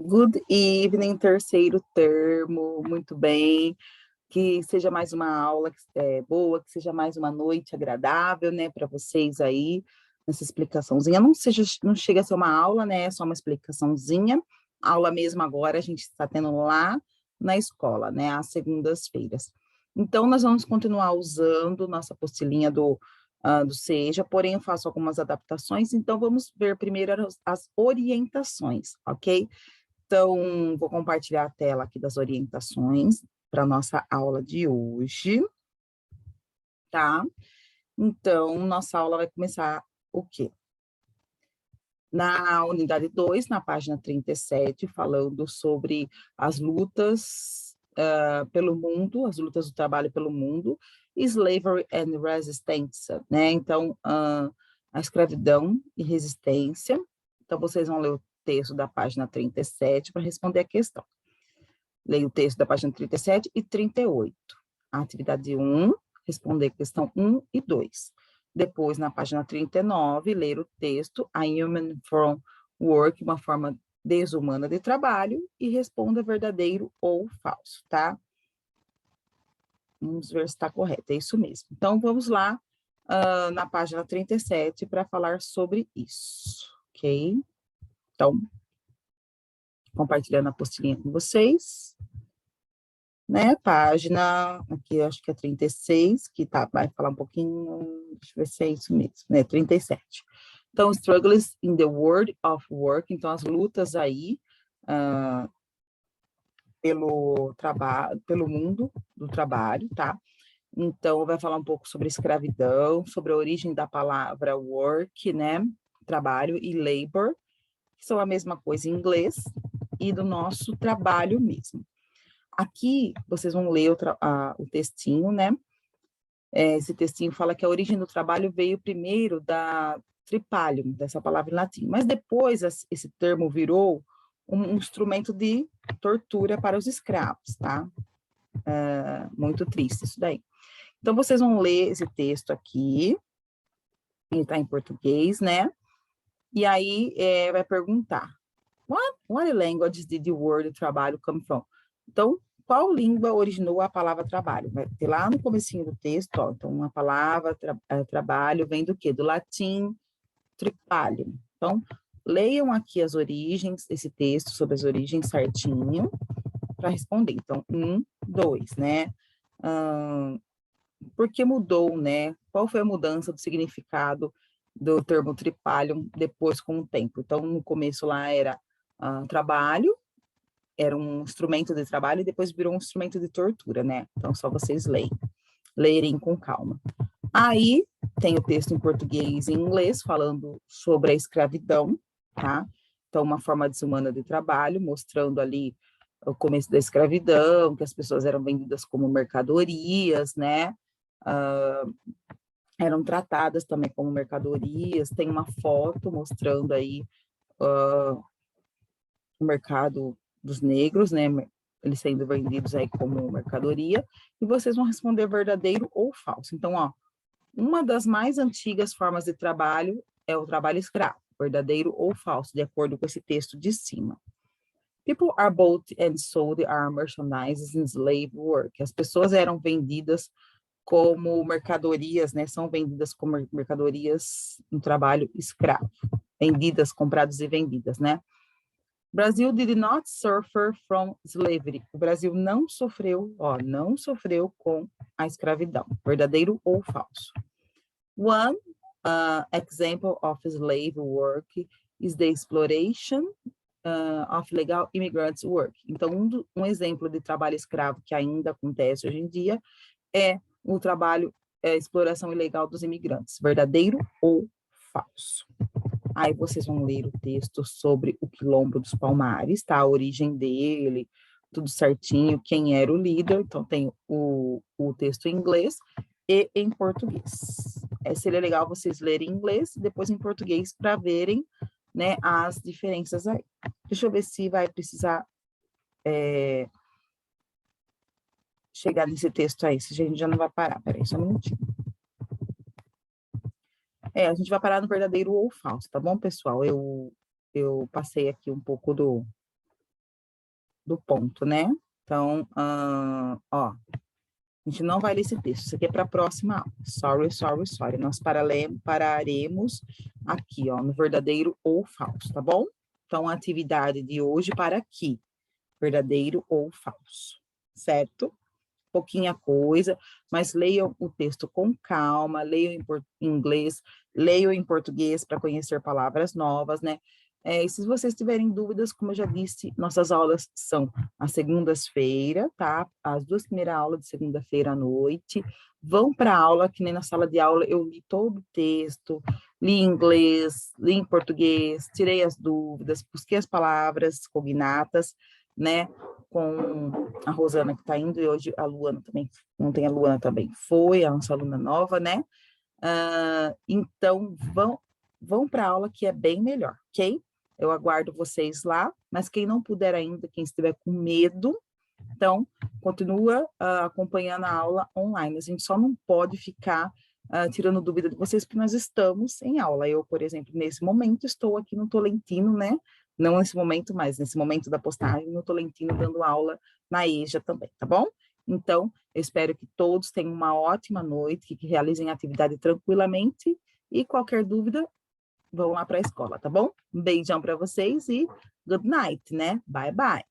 Good evening, terceiro termo, muito bem. Que seja mais uma aula boa, que seja mais uma noite agradável, né, para vocês aí, nessa explicaçãozinha. Não chega a ser uma aula, né, é só uma explicaçãozinha. A aula mesmo agora a gente está tendo lá na escola, né, às segundas-feiras. Então, nós vamos continuar usando nossa apostilinha do SEJA, porém eu faço algumas adaptações, então vamos ver primeiro as orientações, ok? Então, vou compartilhar a tela aqui das orientações para a nossa aula de hoje, tá? Então, nossa aula vai começar o quê? Na unidade 2, na página 37, falando sobre as lutas pelo mundo, as lutas do trabalho pelo mundo, slavery and resistance, né? Então, a escravidão e resistência. Então, vocês vão ler o texto da página 37 para responder a questão. Leia o texto da página 37 e 38. A atividade 1, responder a questão 1 e 2. Depois, na página 39, ler o texto A Human from Work, uma forma desumana de trabalho, e responda verdadeiro ou falso, tá? Vamos ver se está correto, é isso mesmo. Então, vamos lá na página 37 para falar sobre isso, ok? Então, compartilhando a apostilinha com vocês. Né, página, aqui acho que é 36, que vai falar um pouquinho, deixa eu ver se é isso mesmo, né, 37. Então, struggles in the world of work, então as lutas aí pelo trabalho, pelo mundo do trabalho, tá? Então, vai falar um pouco sobre escravidão, sobre a origem da palavra work, né, trabalho, e labor, que são a mesma coisa em inglês, e do nosso trabalho mesmo. Aqui, vocês vão ler o textinho, né? Esse textinho fala que a origem do trabalho veio primeiro da tripalium, dessa palavra em latim, mas depois esse termo virou um instrumento de tortura para os escravos, tá? Muito triste isso daí. Então, vocês vão ler esse texto aqui, ele está em português, né? E aí vai perguntar, what language did the word trabalho come from? Então, qual língua originou a palavra trabalho? Vai ter lá no comecinho do texto, ó, então a palavra trabalho vem do quê? Do latim tripalium. Então, leiam aqui as origens, esse texto sobre as origens certinho, para responder. Então, 1, 2, né? Por que mudou, né? Qual foi a mudança do significado do termo tripalium depois com o tempo? Então, no começo lá era trabalho, era um instrumento de trabalho e depois virou um instrumento de tortura, né? Então, só vocês lerem com calma. Aí, tem o texto em português e em inglês falando sobre a escravidão, tá? Então, uma forma desumana de trabalho, mostrando ali o começo da escravidão, que as pessoas eram vendidas como mercadorias, né? Eram tratadas também como mercadorias. Tem uma foto mostrando aí o mercado dos negros, né, eles sendo vendidos aí como mercadoria, e vocês vão responder verdadeiro ou falso. Então, ó, uma das mais antigas formas de trabalho é o trabalho escravo, verdadeiro ou falso, de acordo com esse texto de cima. People are bought and sold are merchandised in slave work. As pessoas eram vendidas como mercadorias, né, são vendidas como mercadorias no trabalho escravo, vendidas, compradas e vendidas, né. Brasil did not suffer from slavery. O Brasil não sofreu com a escravidão. Verdadeiro ou falso? One example of slave work is the exploration of legal immigrants work. Então, um exemplo de trabalho escravo que ainda acontece hoje em dia é o trabalho, exploração ilegal dos imigrantes. Verdadeiro ou falso? Aí vocês vão ler o texto sobre o Quilombo dos Palmares, tá? A origem dele, tudo certinho, quem era o líder. Então, tem o texto em inglês e em português. Seria legal vocês lerem em inglês e depois em português para verem, né, as diferenças aí. Deixa eu ver se vai precisar chegar nesse texto aí, se a gente já não vai parar. Peraí, só um minutinho. A gente vai parar no verdadeiro ou falso, tá bom, pessoal? Eu passei aqui um pouco do ponto, né? Então, ó, a gente não vai ler esse texto, isso aqui é para a próxima aula. Sorry, sorry, sorry. Nós pararemos aqui, ó, no verdadeiro ou falso, tá bom? Então, a atividade de hoje para aqui, verdadeiro ou falso, certo? Pouquinha coisa, mas leiam o texto com calma, leiam em inglês, leiam em português para conhecer palavras novas, né? E se vocês tiverem dúvidas, como eu já disse, nossas aulas são às segundas-feiras, tá? As 2 primeiras aulas de segunda-feira à noite. Vão para a aula, que nem na sala de aula eu li todo o texto, li em inglês, li em português, tirei as dúvidas, busquei as palavras cognatas, né? Com a Rosana que está indo, e hoje a Luana também, ontem a Luana também foi, a nossa aluna nova, né? Então, vão para a aula que é bem melhor, ok? Eu aguardo vocês lá, mas quem não puder ainda, quem estiver com medo, então, continua acompanhando a aula online. A gente só não pode ficar tirando dúvida de vocês, porque nós estamos em aula. Eu, por exemplo, nesse momento, estou aqui no Tolentino, né? Não nesse momento, mas nesse momento da postagem, no Tolentino, dando aula na EJA também, tá bom? Então, eu espero que todos tenham uma ótima noite, que realizem a atividade tranquilamente, e qualquer dúvida, vão lá para a escola, tá bom? Um beijão para vocês e good night, né? Bye, bye.